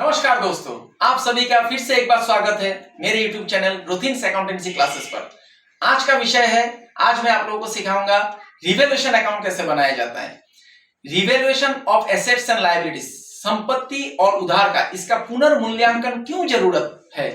नमस्कार दोस्तों, आप सभी का फिर से एक बार स्वागत है मेरे YouTube चैनल रुथिन्स अकाउंटेंसी क्लासेस पर। आज का विषय है, आज मैं आप लोगों को सिखाऊंगा रिवैल्यूएशन अकाउंट कैसे बनाया जाता है। Revaluation of assets and liabilities, संपत्ति और उधार का इसका पुनर्मूल्यांकन क्यों जरूरत है।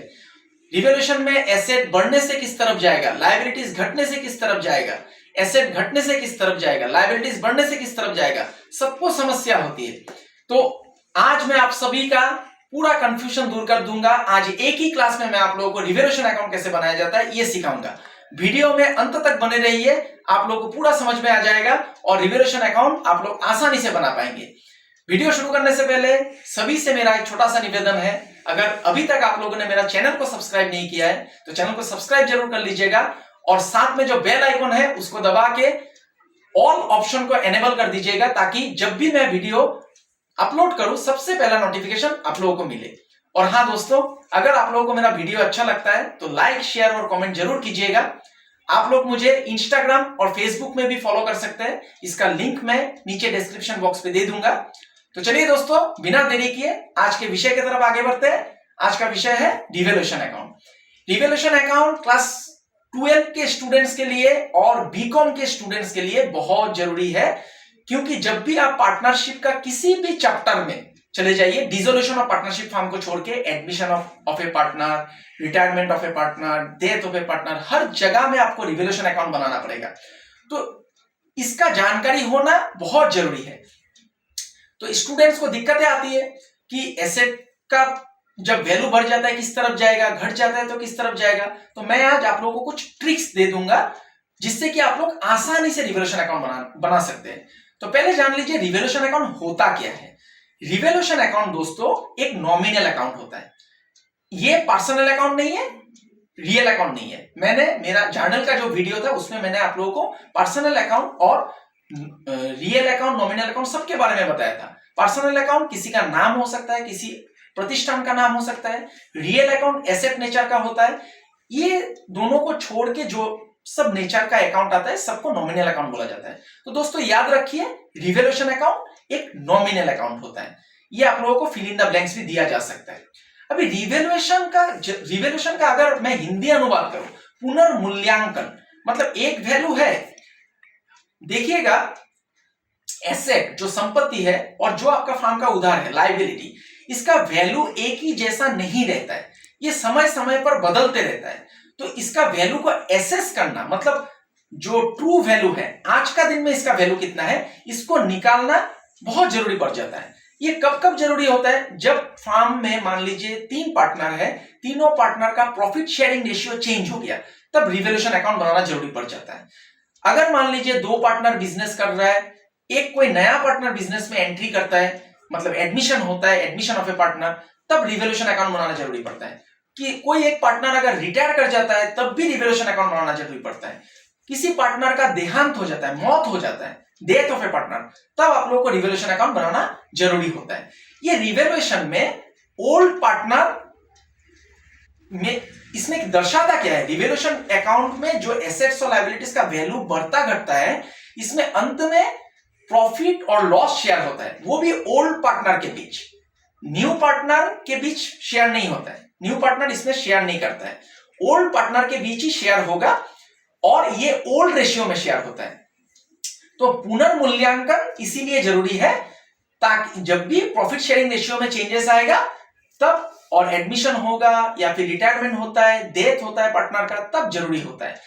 रिवैल्यूएशन में एसेट बढ़ने से किस तरफ जाएगा, लायबिलिटीज घटने से किस तरफ जाएगा, एसेट घटने से किस तरफ जाएगा, लायबिलिटीज बढ़ने से किस तरफ जाएगा, सबको समस्या होती है। तो आज मैं आप सभी का पूरा कंफ्यूजन दूर कर दूंगा। आज एक ही क्लास में मैं आप लोगों को रिवैल्यूएशन अकाउंट कैसे बनाया जाता है ये सिखाऊंगा। वीडियो में अंत तक बने रहिए, आप लोगों को पूरा समझ में आ जाएगा और रिवैल्यूएशन अकाउंट आप लोग आसानी से बना पाएंगे। वीडियो शुरू करने से पहले सभी से मेरा एक छोटा सा निवेदन है, अगर अभी तक आप लोगों ने मेरा चैनल को सब्सक्राइब नहीं किया है तो चैनल को सब्सक्राइब जरूर कर लीजिएगा और साथ में जो बेल आइकन है उसको दबा के ऑल ऑप्शन को एनेबल कर दीजिएगा, ताकि जब भी मैं वीडियो अपलोड करूं सबसे पहला नोटिफिकेशन आप लोगों को मिले। और हाँ दोस्तों, अगर आप लोगों को मेरा वीडियो अच्छा लगता है तो लाइक, शेयर और कमेंट जरूर कीजिएगा। आप लोग मुझे इंस्टाग्राम और फेसबुक में भी फॉलो कर सकते हैं, इसका लिंक मैं नीचे डिस्क्रिप्शन बॉक्स पे दे दूंगा। तो चलिए दोस्तों, बिना देरी किए आज के विषय की तरफ आगे बढ़ते हैं। आज का विषय है revaluation account. Revaluation account class 12 के स्टूडेंट्स के लिए और बीकॉम के स्टूडेंट्स के लिए बहुत जरूरी है, क्योंकि जब भी आप पार्टनरशिप का किसी भी चैप्टर में चले जाइए, डिसोल्यूशन ऑफ पार्टनरशिप फॉर्म को छोड़ के admission of a partner, retirement of a partner, death of a partner, हर जगह में आपको रिवैल्यूएशन अकाउंट बनाना पड़ेगा। तो इसका जानकारी होना बहुत जरूरी है। तो स्टूडेंट्स को दिक्कतें आती है कि एसेट का जब वैल्यू बढ़ जाता है किस तरफ जाएगा, घट जाता है तो किस तरफ जाएगा। तो मैं आज आप लोगों को कुछ ट्रिक्स दे दूंगा जिससे कि आप लोग आसानी से रिवैल्यूएशन अकाउंट बना सकते हैं। तो पहले जान लीजिए रिवैल्यूएशन अकाउंट होता क्या है। रिवैल्यूएशन अकाउंट दोस्तों एक नॉमिनल अकाउंट होता है। ये पर्सनल अकाउंट नहीं है, रियल अकाउंट नहीं है। मैंने मेरा जर्नल का जो वीडियो था उसमें मैंने आप लोगों को पर्सनल अकाउंट और रियल अकाउंट, नॉमिनल अकाउंट सबके बारे में बताया था। पर्सनल अकाउंट किसी का नाम हो सकता है, किसी प्रतिष्ठान का नाम हो सकता है। रियल अकाउंट एसेट नेचर का होता है। ये दोनों को छोड़ के जो सब नेचर का अकाउंट आता है सबको नॉमिनल अकाउंट बोला जाता है। तो दोस्तों याद रखिए, रिवैल्यूएशन अकाउंट एक नॉमिनल अकाउंट होता है। ये आप लोगों को फिल इन द ब्लैंक्स भी दिया जा सकता है। अभी रिवैल्यूएशन का अगर मैं हिंदी अनुवाद करूं, पुनर्मूल्यांकन मतलब एक वैल्यू है। देखिएगा, एसेट जो संपत्ति है और जो आपका फर्म का उधार है, लायबिलिटी, इसका वैल्यू एक ही जैसा नहीं रहता है। ये समय समय पर बदलते रहता है। तो इसका वैल्यू को एसेस करना, मतलब जो ट्रू वैल्यू है, आज का दिन में इसका वैल्यू कितना है, इसको निकालना बहुत जरूरी पड़ जाता है। ये कब कब जरूरी होता है, जब फर्म में मान लीजिए 3 पार्टनर है, तीनों पार्टनर का प्रॉफिट शेयरिंग रेशियो चेंज हो गया, तब रिवैल्यूएशन अकाउंट बनाना जरूरी पड़ जाता है। अगर मान लीजिए 2 पार्टनर बिजनेस कर रहा है, एक कोई नया पार्टनर बिजनेस में एंट्री करता है, मतलब एडमिशन होता है, एडमिशन ऑफ ए पार्टनर, तब रिवैल्यूएशन अकाउंट बनाना जरूरी पड़ता है। कि कोई एक पार्टनर अगर रिटायर कर जाता है तब भी रिवैल्यूएशन अकाउंट बनाना जरूरी पड़ता है। किसी पार्टनर का देहांत हो जाता है, मौत हो जाता है, डेथ ऑफ ए पार्टनर, तब आप लोगों को रिवैल्यूएशन अकाउंट बनाना जरूरी होता है। ये रिवैल्यूएशन में ओल्ड पार्टनर में इसमें दर्शाता क्या है, रिवैल्यूएशन अकाउंट में जो एसेट्स और लायबिलिटीज का वैल्यू बढ़ता घटता है, इसमें अंत में प्रॉफिट और लॉस शेयर होता है, वो भी ओल्ड पार्टनर के बीच। न्यू पार्टनर के बीच शेयर नहीं होता है, न्यू पार्टनर इसमें शेयर नहीं करता है, ओल्ड पार्टनर के बीच ही शेयर होगा और ये ओल्ड रेशियो में शेयर होता है। तो पुनर्मूल्यांकन इसीलिए जरूरी है, ताकि जब भी प्रॉफिट शेयरिंग रेशियो में चेंजेस आएगा तब, और एडमिशन होगा या फिर रिटायरमेंट होता है, डेथ होता है पार्टनर का, तब जरूरी होता है।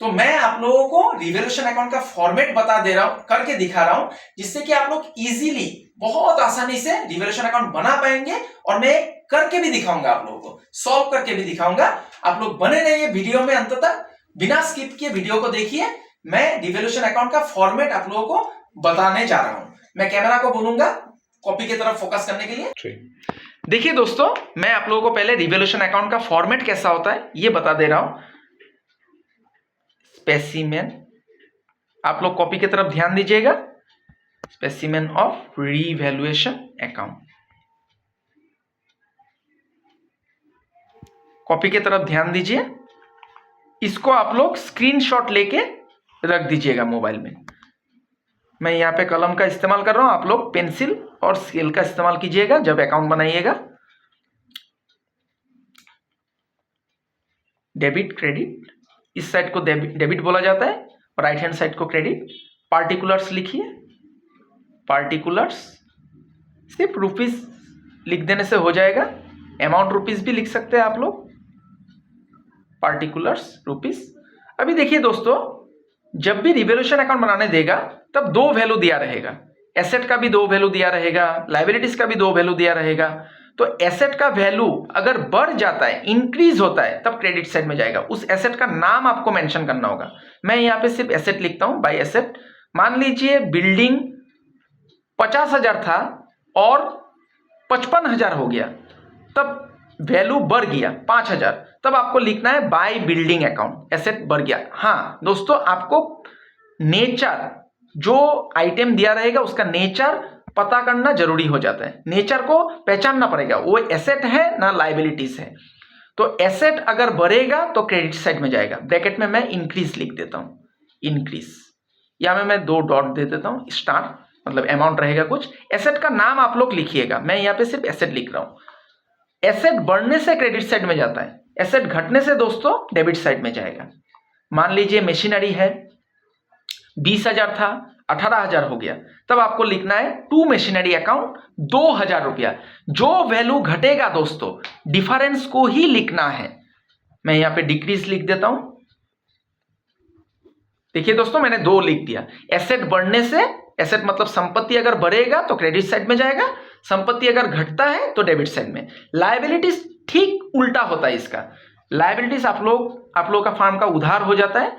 तो मैं आप लोगों को रिवैल्यूएशन अकाउंट का फॉर्मेट बता दे रहा हूं, करके दिखा रहा हूं, जिससे कि आप लोग इजीली, बहुत आसानी से रिवैल्यूएशन अकाउंट बना पाएंगे। और मैं करके भी दिखाऊंगा, आप लोगों को सॉल्व करके भी दिखाऊंगा। आप लोग बने रहिए वीडियो में अंत तक, बिना स्किप किए वीडियो को देखिए। मैं रिवैल्यूएशन अकाउंट का फॉर्मेट आप लोगों को बताने जा रहा हूं। मैं कैमरा को बोलूंगा कॉपी की तरफ फोकस करने के लिए। देखिए दोस्तों, मैं आप लोगों को पहले रिवैल्यूएशन अकाउंट का फॉर्मेट कैसा होता है ये बता दे रहा हूं। स्पेसिमेन, आप लोग कॉपी की तरफ ध्यान दीजिएगा। Specimen of revaluation account, copy की तरफ ध्यान दीजिए। इसको आप लोग स्क्रीनशॉट लेके रख दीजिएगा मोबाइल में। मैं यहाँ पे कलम का इस्तेमाल कर रहा हूँ, आप लोग पेंसिल और स्केल का इस्तेमाल कीजिएगा जब अकाउंट बनाइएगा। डेबिट क्रेडिट, इस साइड को डेबिट बोला जाता है और राइट हैंड साइड को क्रेडिट। पार्टिकुलर्स लिखिए, पार्टिकुलर्स सिर्फ रुपीस लिख देने से हो जाएगा, अमाउंट रुपीस भी लिख सकते हैं आप लोग, पार्टिकुलर्स रुपीस। अभी देखिए दोस्तों, जब भी रिवोल्यूशन अकाउंट बनाने देगा तब दो वैल्यू दिया रहेगा, एसेट का भी दो वैल्यू दिया रहेगा, लाइबिलिटीज का भी दो वैल्यू दिया रहेगा। तो एसेट का वैल्यू अगर बढ़ जाता है, इंक्रीज होता है, तब क्रेडिट साइड में जाएगा। उस एसेट का नाम आपको मेंशन करना होगा। मैं यहाँ पे सिर्फ एसेट लिखता हूं, बाय एसेट। मान लीजिए बिल्डिंग 50,000 था और 55,000 हो गया, तब वैल्यू बढ़ गया 5,000, तब आपको लिखना है बाय बिल्डिंग अकाउंट, एसेट बढ़ गया। हाँ दोस्तों, आपको नेचर, जो आइटम दिया रहेगा उसका नेचर पता करना जरूरी हो जाता है, नेचर को पहचानना पड़ेगा, वो एसेट है ना लाइबिलिटीज है। तो एसेट अगर बढ़ेगा तो क्रेडिट साइड में जाएगा। ब्रैकेट में मैं इंक्रीज लिख देता हूं, इंक्रीज, या मैं 2 डॉट दे देता हूं, स्टार मतलब अमाउंट रहेगा कुछ। एसेट का नाम आप लोग लिखिएगा, मैं यहाँ पे सिर्फ एसेट लिख रहा हूं। एसेट बढ़ने से क्रेडिट साइड में जाता है, एसेट घटने से दोस्तों डेबिट साइड में जाएगा। मान लीजिए मशीनरी है, 20,000 था, 18,000 हो गया, तब आपको लिखना है टू मशीनरी अकाउंट 2,000 रुपया। जो वैल्यू घटेगा दोस्तों, डिफरेंस को ही लिखना है। मैं यहां पे डिक्रीज लिख देता हूं। देखिए दोस्तों, मैंने 2 लिख दिया। एसेट बढ़ने से, एसेट मतलब संपत्ति अगर बढ़ेगा तो क्रेडिट साइड में जाएगा, संपत्ति अगर घटता है तो डेबिट साइड में। लायबिलिटीज ठीक उल्टा होता है इसका। लायबिलिटीज आप लोग का फार्म का उधार हो जाता है,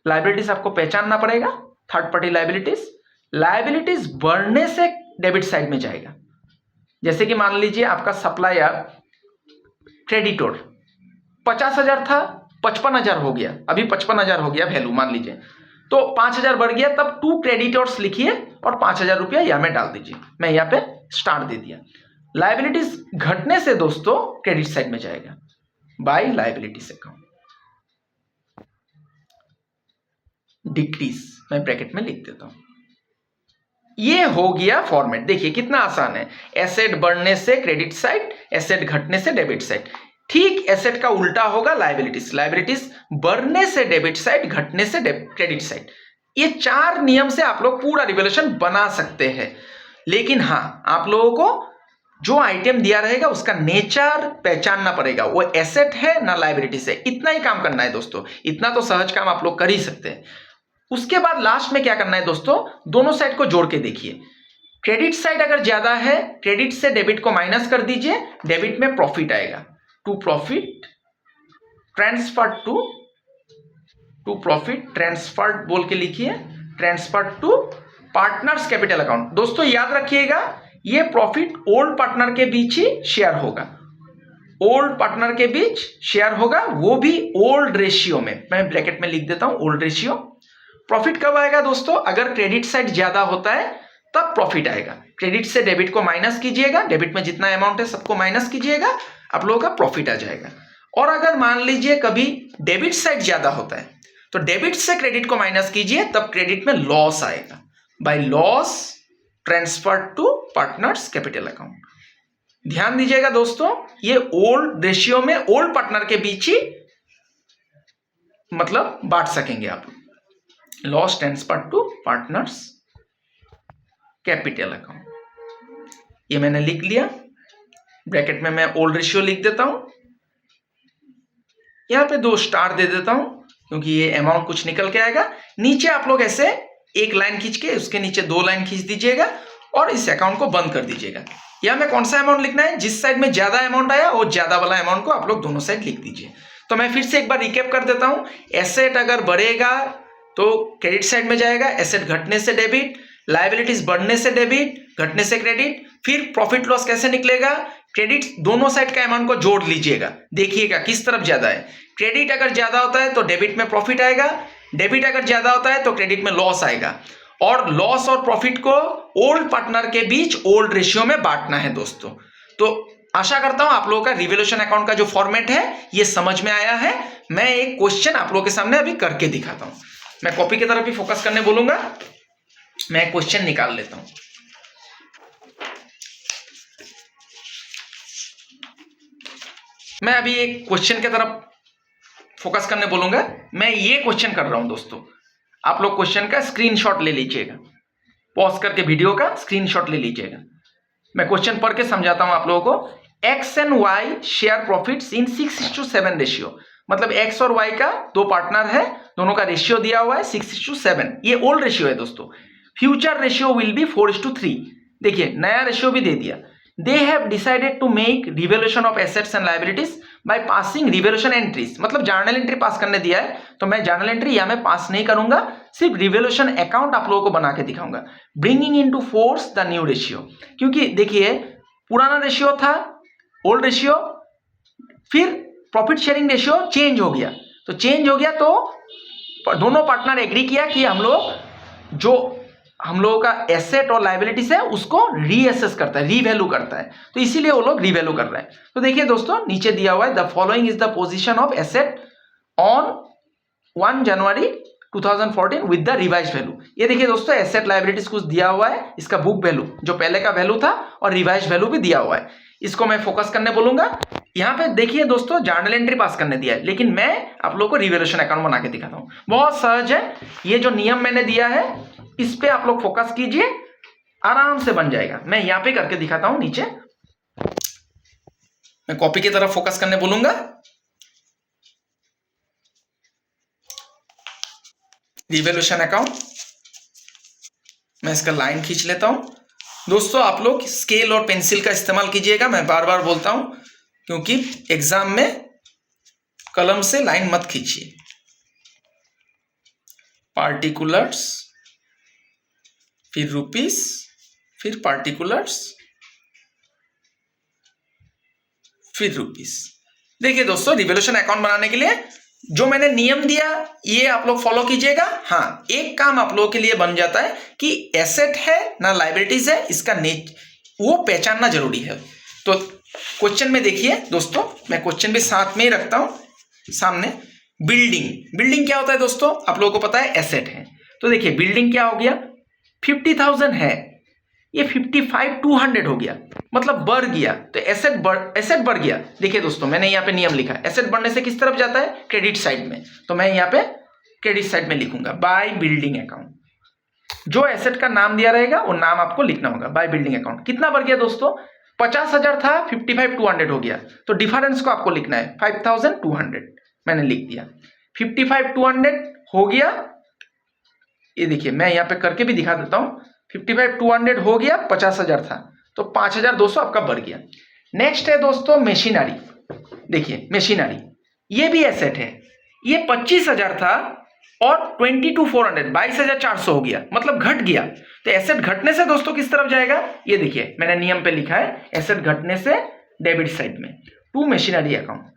लायबिलिटीज आपको पहचानना पड़ेगा, थर्ड पार्टी लायबिलिटीज। लायबिलिटीज बढ़ने से डेबिट साइड में जाएगा। जैसे कि मान लीजिए आपका सप्लायर क्रेडिटोर 50,000 था, 55,000 हो गया, अभी 55,000 हो गया वैल्यू मान लीजिए, तो 5,000 बढ़ गया, तब टू क्रेडिटोर्स लिखिए और 5,000 रुपया यहां में डाल दीजिए। मैं यहां पे स्टार दे दिया। लायबिलिटीज घटने से दोस्तों क्रेडिट साइड में जाएगा, बाय लायबिलिटीज अकाउंट। डिक्रीज मैं ब्रैकेट में लिख देता हूं। ये हो गया फॉर्मेट। देखिए कितना आसान है, एसेट बढ़ने से क्रेडिट साइड, एसेट घटने से डेबिट साइड। ठीक एसेट का उल्टा होगा लायबिलिटीज, लायबिलिटीज बढ़ने से डेबिट साइड, घटने से क्रेडिट साइड। ये 4 नियम से आप लोग पूरा रिवोल्यूशन बना सकते हैं। लेकिन हां, आप लोगों को जो आइटम दिया रहेगा उसका नेचर पहचानना पड़ेगा, वो एसेट है ना लायबिलिटीज है। इतना ही काम करना है दोस्तों, इतना तो सहज काम आप लोग कर ही सकते हैं। उसके बाद लास्ट में क्या करना है दोस्तों, दोनों साइड को जोड़ के देखिए। क्रेडिट साइड अगर ज्यादा है, क्रेडिट से डेबिट को माइनस कर दीजिए, डेबिट में प्रॉफिट आएगा। To profit transfer to profit transferred बोल के लिखिए, transfer to partners capital account. दोस्तों याद रखिएगा, ये प्रॉफिट ओल्ड पार्टनर के बीच ही शेयर होगा, ओल्ड पार्टनर के बीच शेयर होगा, वो भी ओल्ड रेशियो में। मैं ब्रैकेट में लिख देता हूं ओल्ड रेशियो। प्रॉफिट कब आएगा दोस्तों, अगर क्रेडिट साइड ज्यादा होता है तब प्रॉफिट आएगा। क्रेडिट से डेबिट को माइनस कीजिएगा, डेबिट में जितना अमाउंट है सबको माइनस कीजिएगा, आप लोगों का प्रॉफिट आ जाएगा। और अगर मान लीजिए कभी डेबिट साइड ज्यादा होता है तो डेबिट से क्रेडिट को माइनस कीजिए, तब क्रेडिट में लॉस आएगा, by loss transfer to partners capital account. ध्यान दीजिएगा दोस्तों, ये ओल्ड रेशियो में ओल्ड पार्टनर के बीच ही मतलब बांट सकेंगे आप। Loss transfer to partners capital account, ये मैंने लिख लिया। ब्रैकेट में मैं ओल्ड रेशियो लिख देता हूं, यहां पे 2 स्टार दे देता हूं क्योंकि ये अमाउंट कुछ निकल के आएगा। नीचे आप लोग ऐसे एक लाइन खींच के उसके नीचे 2 लाइन खींच दीजिएगा और इस अकाउंट को बंद कर दीजिएगा। यहां में कौन सा अमाउंट लिखना है, जिस साइड में ज्यादा अमाउंट आया वो ज्यादा वाला अमाउंट को आप लोग दोनों साइड लिख दीजिए। तो मैं फिर से एक बार रिकैप कर देता हूं। एसेट अगर बढ़ेगा तो क्रेडिट साइड में जाएगा, एसेट घटने से डेबिट, लायबिलिटीज बढ़ने से डेबिट, घटने से क्रेडिट। फिर प्रॉफिट लॉस कैसे निकलेगा, क्रेडिट दोनों साइड का अमाउंट को जोड़ लीजिएगा, देखिएगा किस तरफ ज्यादा है। क्रेडिट अगर ज्यादा होता है तो डेबिट में प्रॉफिट आएगा, डेबिट अगर ज्यादा होता है तो क्रेडिट में लॉस आएगा। और लॉस और प्रॉफिट को ओल्ड पार्टनर के बीच ओल्ड रेशियो में बांटना है दोस्तों। तो आशा करता हूं आप लोगों का रिवोल्यूशन अकाउंट का जो फॉर्मेट है ये समझ में आया है। मैं एक क्वेश्चन आप लोगों के सामने अभी करके दिखाता हूं। मैं कॉपी की तरफ भी फोकस करने बोलूंगा, मैं क्वेश्चन निकाल लेता हूं। मैं अभी एक क्वेश्चन की तरफ फोकस करने बोलूंगा। मैं ये क्वेश्चन कर रहा हूं दोस्तों, आप लोग क्वेश्चन का स्क्रीनशॉट ले लीजिएगा, पॉज करके वीडियो का स्क्रीनशॉट ले लीजिएगा। मैं क्वेश्चन पढ़ के समझाता हूं आप लोगों को। X and Y share profits in 6:7 ratio, मतलब एक्स और वाई का दो पार्टनर है, दोनों का रेशियो दिया हुआ है 6:7। ये ओल्ड रेशियो है दोस्तों। Future ratio will be 4:3। देखिए नया रेशियो भी दे दिया। They have decided to make revaluation of assets and liabilities by passing revaluation entries, मतलब जर्नल एंट्री पास करने दिया है, तो मैं जर्नल एंट्री या मैं पास नहीं करूंगा, सिर्फ रिवैल्यूएशन अकाउंट आप लोगों को बना के दिखाऊंगा। Bringing into force the new ratio, क्योंकि देखिए पुराना रेशियो था ओल्ड रेशियो, फिर प्रॉफिट शेयरिंग रेशियो चेंज हो गया, तो चेंज हो गया तो दोनों पार्टनर एग्री किया कि हम लोगों का एसेट और लायबिलिटीज है उसको रीअसेस करता है, रीवैल्यू करता है, तो इसीलिए वो लोग रीवैल्यू कर रहे हैं। तो देखिए दोस्तों नीचे दिया हुआ है the following is the position of asset on 1 January 2014 with the revise value. ये देखिए दोस्तों एसेट लायबिलिटीज कुछ दिया हुआ है, इसका बुक वैल्यू जो पहले का वैल्यू था और रिवाइज वैल्यू भी दिया हुआ है। इसको मैं फोकस करने बोलूंगा। यहां पे देखिए दोस्तों जर्नल एंट्री पास करने दिया है, लेकिन मैं आप लोगों को रिवैल्यूएशन अकाउंट बना के दिखाता हूं। बहुत सहज है, ये जो नियम मैंने दिया है इस पे आप लोग फोकस कीजिए, आराम से बन जाएगा। मैं यहां पे करके दिखाता हूं। नीचे मैं कॉपी की तरफ फोकस करने बोलूंगा। रिवैल्यूएशन अकाउंट, मैं इसका लाइन खींच लेता हूं। दोस्तों आप लोग स्केल और पेंसिल का इस्तेमाल कीजिएगा, मैं बार बार बोलता हूं, क्योंकि एग्जाम में कलम से लाइन मत खींचिए। पार्टिकुलर्स, फिर रुपीस, फिर पार्टिकुलर्स, फिर रुपीस। देखिए दोस्तों रिवैल्यूएशन अकाउंट बनाने के लिए जो मैंने नियम दिया ये आप लोग फॉलो कीजिएगा। हाँ एक काम आप लोगों के लिए बन जाता है कि एसेट है ना लायबिलिटीज है, इसका वो पहचानना जरूरी है। तो क्वेश्चन में देखिए दोस्तों, मैं क्वेश्चन भी साथ में ही रखता हूं सामने। बिल्डिंग क्या होता है दोस्तों, आप लोगों को पता है एसेट है। तो देखिए बिल्डिंग क्या हो गया, 50,000 है, ये 55,200 हो गया, मतलब बढ़ गया, तो एसेट बढ़ गया। देखिए दोस्तों मैंने यहाँ पे नियम लिखा है, एसेट बढ़ने से किस तरफ जाता है, क्रेडिट साइड में, तो मैं यहाँ पे क्रेडिट साइड में लिखूंगा बाय बिल्डिंग अकाउंट। जो एसेट का नाम दिया रहेगा वो नाम आपको लिखना होगा, बाय बिल्डिंग अकाउंट। कितना बढ़ गया दोस्तों, 50,000 था 55,200 हो गया, तो डिफरेंस को आपको लिखना है 5,200, मैंने लिख दिया। 55,200 हो गया, ये देखिए मैं यहाँ पे करके भी दिखा देता हूँ। 55,200 हो गया, 50,000 था, तो 5,200 आपका बढ़ गया। नेक्स्ट है दोस्तों मशीनरी। देखिए मशीनरी ये भी एसेट है, ये 25,000 था और 22,400 22,400 हो गया, मतलब घट गया। तो एसेट घटने से दोस्तों किस तरफ जाएगा, ये देखिए मैंने नियम पे लिखा है, एसेट घटने से डेबिट साइड में टू मशीनरी अकाउंट।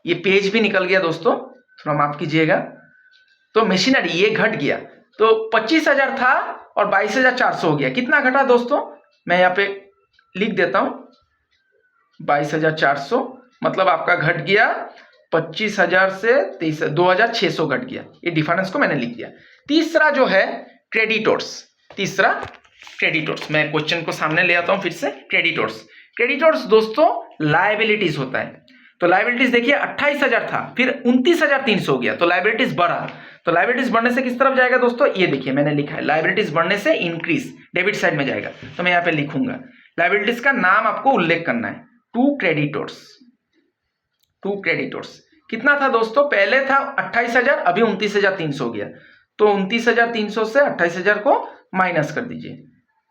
ये पेज भी निकल गया दोस्तों, थोड़ा माफ कीजिएगा। तो मशीनरी ये घट गया, तो 25,000 था और 22,400 हो गया। कितना घटा दोस्तों, मैं यहाँ पे लिख देता हूं 22,400, मतलब आपका घट गया 25,000 से 2,600 घट गया। ये डिफरेंस को मैंने लिख दिया। तीसरा जो है क्रेडिटर्स, तीसरा क्रेडिटर्स, मैं क्वेश्चन को सामने ले आता हूं फिर से। क्रेडिटर्स दोस्तों लायबिलिटीज होता है। तो लायबिलिटीज देखिए 28,000 था, फिर 29,300 हो गया, तो लायबिलिटीज बढ़ा। तो लायबिलिटीज बढ़ने से किस तरफ जाएगा दोस्तों, ये देखिए मैंने लिखा है लायबिलिटीज बढ़ने से इंक्रीज डेबिट साइड में जाएगा। तो मैं यहाँ पे लिखूंगा लायबिलिटीज का नाम आपको उल्लेख करना है, टू क्रेडिटर्स। कितना था दोस्तों, पहले था 28,000, अभी 29,300 हो गया, तो 29,300 से 28,000 को माइनस कर दीजिए,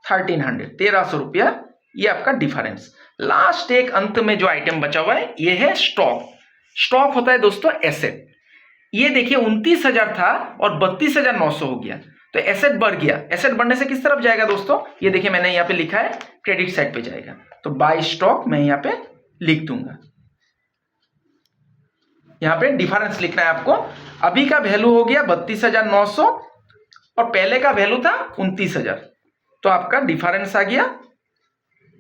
1,300 रुपया, ये आपका डिफरेंस। लास्ट एक अंत में जो आइटम बचा हुआ है ये है स्टॉक होता है दोस्तों एसेट। ये देखिए 29,000 था और 32,900 हो गया, तो एसेट बढ़ गया। एसेट बढ़ने से किस तरफ जाएगा दोस्तों, ये देखिए मैंने यहाँ पे लिखा है क्रेडिट साइड पे जाएगा, तो बाय स्टॉक मैं यहाँ पे लिख दूंगा। यहाँ पे डिफरेंस लिखना है आपको। अभी का वैल्यू हो गया 32,900 और पहले का वैल्यू था 29,000, तो आपका डिफरेंस आ गया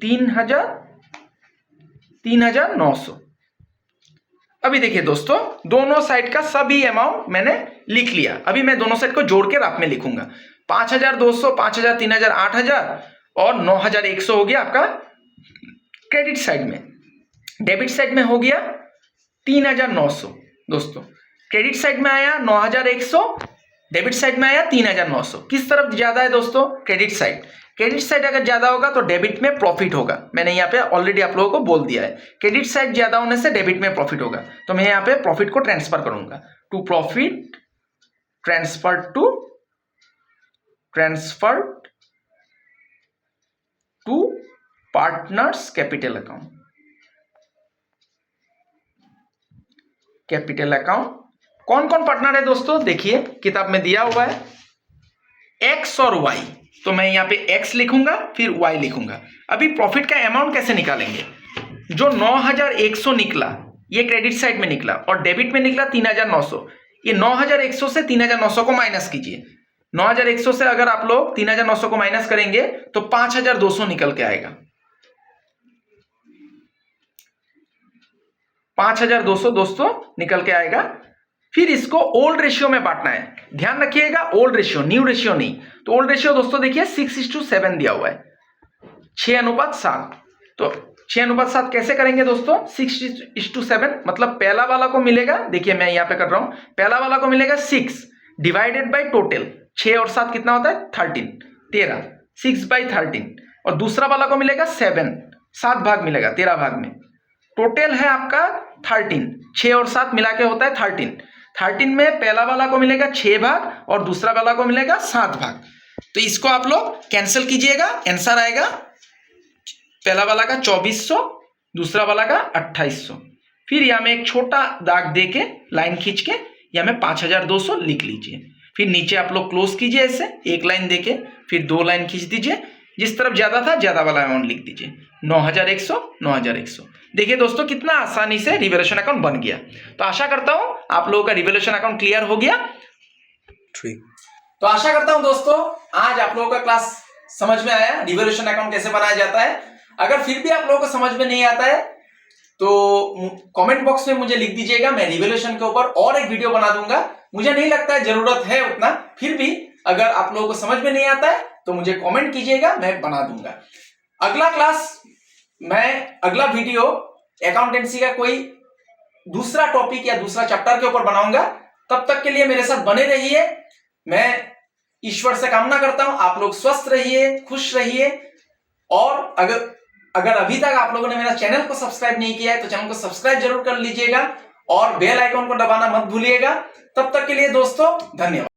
3,900। अभी देखिए दोस्तों दोनों साइड का सभी अमाउंट मैंने लिख लिया। अभी मैं दोनों साइड को जोड़ के रात में लिखूंगा। 5,200, 5,000, 3,000, 8,000 और 9,100 हो गया आपका क्रेडिट साइड में। डेबिट साइड में हो गया 3,900 दोस्तों। क्रेडिट साइड में आया 9,100, डेबिट साइड में आया 3,900। किस तरफ ज्यादा है दोस्तों? Credit side. क्रेडिट साइड अगर ज्यादा होगा तो डेबिट में प्रॉफिट होगा। मैंने यहाँ पे ऑलरेडी आप लोगों को बोल दिया है, क्रेडिट साइड ज्यादा होने से डेबिट में प्रॉफिट होगा। तो मैं यहाँ पे प्रॉफिट को ट्रांसफर करूंगा to profit transfer to partners capital account. Capital account कौन कौन पार्टनर है दोस्तों? देखिए किताब में दिया हुआ है एक्स और वाई। तो मैं यहाँ पे एक्स लिखूंगा फिर वाई लिखूंगा। अभी प्रॉफिट का अमाउंट कैसे निकालेंगे? जो 9,100 निकला ये क्रेडिट साइड में निकला और डेबिट में निकला 3,900। ये 9,100 से 3,900 को माइनस कीजिए। 9,100 से अगर आप लोग 3,900 को माइनस करेंगे तो 5,200 निकल के आएगा। 5,200 दोस्तों निकल के आएगा। फिर इसको ओल्ड रेशियो में बांटना है। ध्यान रखिएगा ओल्ड रेशियो, न्यू रेशियो नहीं। तो ओल्ड रेशियो दोस्तों देखिए 6:7 दिया हुआ है, 6:7। तो 6:7 कैसे करेंगे दोस्तों? 6:7 मतलब पहला वाला को मिलेगा, देखिए मैं यहां पे कर रहा हूं, पहला वाला को मिलेगा 6 डिवाइडेड बाई टोटल। 6 और 7 कितना होता है? 13। 6/13। और दूसरा वाला को मिलेगा 7 भाग मिलेगा 13 भाग में। टोटल है आपका 13, 6 और 7 मिला के होता है 13 में पहला वाला को मिलेगा 6 भाग और दूसरा वाला को मिलेगा 7 भाग। तो इसको आप लोग कैंसिल कीजिएगा, आंसर आएगा पहला वाला का 2,400, दूसरा वाला का 2,800। फिर यहां में एक छोटा दाग दे के लाइन खींच के यहां में 5,200 लिख लीजिए। फिर नीचे आप लोग क्लोज कीजिए ऐसे एक लाइन देके, फिर 2 लाइन खींच दीजिए। जिस तरफ ज्यादा था ज्यादा वाला अमाउंट लिख दीजिए, 9,100। देखिए दोस्तों कितना आसानी से रिवैल्यूएशन अकाउंट बन गया। तो आशा करता हूं आप लोगों का रिवैल्यूएशन अकाउंट क्लियर हो गया। ठीक, तो आशा करता हूं दोस्तों आज आप लोगों का क्लास समझ में आया, रिवैल्यूएशन अकाउंट कैसे बनाया जाता है। अगर फिर भी आप लोगों को समझ में नहीं आता है तो कमेंट बॉक्स में मुझे लिख दीजिएगा, मैं रिवैल्यूएशन के ऊपर और एक वीडियो बना दूंगा। मुझे नहीं लगता है जरूरत है उतना, फिर भी अगर आप लोगों को समझ में नहीं आता है तो मुझे कमेंट कीजिएगा, मैं बना दूंगा। अगला वीडियो अकाउंटेंसी का कोई दूसरा टॉपिक या दूसरा चैप्टर के ऊपर बनाऊंगा। तब तक के लिए मेरे साथ बने रहिए। मैं ईश्वर से कामना करता हूं आप लोग स्वस्थ रहिए, खुश रहिए। और अगर अभी तक आप लोगों ने मेरा चैनल को सब्सक्राइब नहीं किया है तो चैनल को सब्सक्राइब जरूर कर लीजिएगा और बेल आइकॉन को दबाना मत भूलिएगा। तब तक के लिए दोस्तों धन्यवाद।